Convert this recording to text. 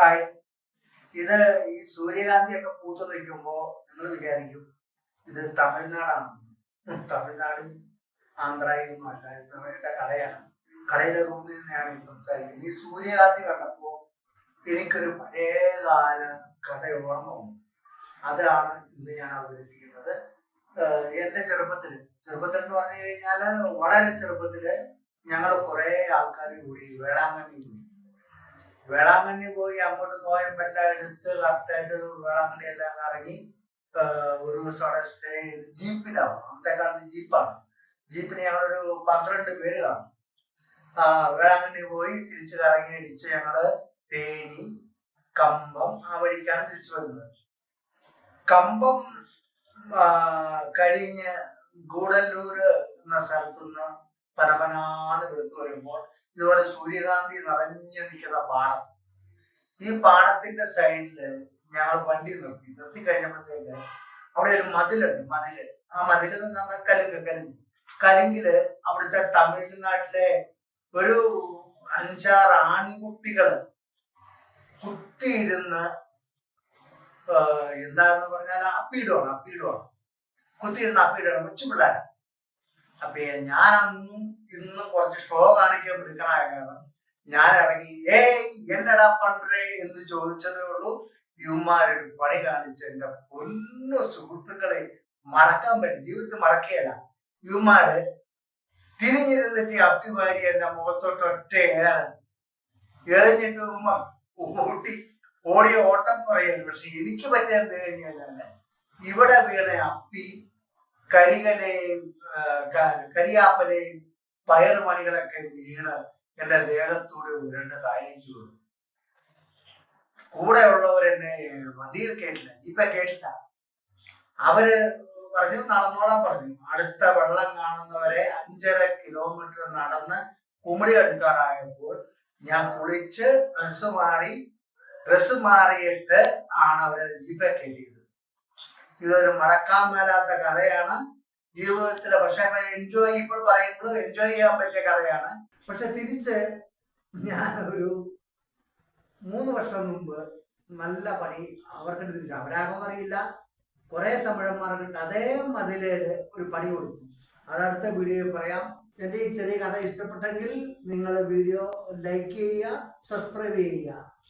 Hi. ഇത് ഈ സൂര്യകാന്തി ഒക്കെ പൂത്ത് നിൽക്കുമ്പോ നിങ്ങൾ വിചാരിക്കും ഇത് തമിഴ്നാടാണ്. തമിഴ്നാടും ആന്ധ്രയും അല്ല, ഇത് അവരുടെ കടയാണ്. കടയിലെ റൂമിൽ നിന്നാണ് ഈ സംസാരിക്കുന്നത്. ഈ സൂര്യകാന്തി കണ്ടപ്പോ എനിക്കൊരു പഴയകാല കഥ ഓർമ്മ വന്നു. അതാണ് ഇന്ന് ഞാൻ അവതരിപ്പിക്കുന്നത്. എന്റെ ചെറുപ്പത്തിൽ എന്ന് പറഞ്ഞു കഴിഞ്ഞാല് വളരെ ചെറുപ്പത്തില് ഞങ്ങൾ കുറെ ആൾക്കാർ കൂടി വേളാങ്കണ്ണി പോയി അങ്ങോട്ട് നോയമ്പെല്ലാം എടുത്ത് കറക്റ്റായിട്ട് വേളാങ്കണ്ണി എല്ലാം ഇറങ്ങി ഒരു ദിവസം അവിടെ സ്റ്റേ ചെയ്ത് ജീപ്പിലാവും. അന്നത്തെ കാലത്ത് ജീപ്പിന് ഞങ്ങളൊരു 12 പേര് കാണും. വേളാങ്കണ്ണി പോയി തിരിച്ചു കറങ്ങി അടിച്ച് ഞങ്ങള് തേനി, കമ്പം ആ വഴിക്കാണ് തിരിച്ചു വരുന്നത്. കമ്പം കഴിഞ്ഞ് ഗൂഡല്ലൂര് എന്ന സ്ഥലത്തുനിന്ന് പനപനാന്ന് എടുത്തു വരുമ്പോൾ ഇതുപോലെ സൂര്യകാന്തി നിറഞ്ഞു നിൽക്കുന്ന പാടം. ഈ പാടത്തിന്റെ സൈഡില് ഞങ്ങൾ വണ്ടി നിർത്തി കഴിഞ്ഞപ്പോഴത്തേക്ക് അവിടെ ഒരു മതിലുണ്ട്. ആ മതില് നമ്മൾ കലുങ്കില് അവിടുത്തെ തമിഴ്നാട്ടിലെ ഒരു 5-6 ആൺകുട്ടികള് കുത്തിയിരുന്ന് എന്താന്ന് പറഞ്ഞാൽ അപ്പീടുവാണ് കുത്തിയിരുന്ന് കൊച്ചു പിള്ളേരാ. അപ്പൊ ഞാൻ ഇന്നും കുറച്ച് ഷോ കാണിക്കാൻ എടുക്കണായ കാരണം ഞാൻ ഇറങ്ങി എന്നടാ പണ്ടേ എന്ന് ചോദിച്ചതേ ഉള്ളൂ. ഇവന്മാരൊരു പണി കാണിച്ച് എന്റെ പൊന്നു സുഹൃത്തുക്കളെ മറക്കാൻ പറ്റും, ജീവിതത്തിൽ മറക്കുകയല്ല. ഇവന്മാര് തിരിഞ്ഞിരുന്നിട്ട് അപ്പിവാരി എന്റെ മുഖത്തോട്ട് ഒറ്റ എറിഞ്ഞിട്ട് ഓടിയ ഓട്ടം പറയുന്നു. പക്ഷെ എനിക്ക് പറ്റിയ എന്ത് കഴിഞ്ഞാല് ഇവിടെ വീണ അപ്പി കരികലയും കരിയാപ്പലയും പയറുമണികളൊക്കെ വീണ് എന്റെ ദേഹത്തൂടെ ഉരുണ്ട് താഴേക്ക് വീണു. കൂടെ ഉള്ളവരെന്നെ വണ്ടിയിൽ കേട്ടില്ല. അവര് പറഞ്ഞു നടന്നോളാൻ പറഞ്ഞു. അടുത്ത വെള്ളം കാണുന്നവരെ 5.5 കിലോമീറ്റർ നടന്ന് കുമിളി എടുക്കാറായപ്പോൾ ഞാൻ കുളിച്ച് ഡ്രസ് മാറിയിട്ട് ആണ് അവരെ ജീപ്പെ കയറ്റിയത്. ഇതൊരു മറക്കാൻ മേലാത്ത കഥയാണ് ജീവിതത്തിലെ. പക്ഷെ ഇപ്പോൾ പറയുമ്പോൾ എൻജോയ് ചെയ്യാൻ പറ്റിയ കഥയാണ്. പക്ഷെ തിരിച്ച് ഞാൻ ഒരു 3 വർഷം മുമ്പ് നല്ല പണി അവർക്കിട്ട് തിരിച്ചു. അവരാണോന്ന് അറിയില്ല, കുറെ തമിഴന്മാർക്കിട്ട് അതേ മതിലേല് ഒരു പണി കൊടുത്തു. അതടുത്ത വീഡിയോയിൽ പറയാം. എന്റെ ഈ ചെറിയ കഥ ഇഷ്ടപ്പെട്ടെങ്കിൽ നിങ്ങൾ വീഡിയോ ലൈക്ക് ചെയ്യുക, സബ്സ്ക്രൈബ് ചെയ്യുക.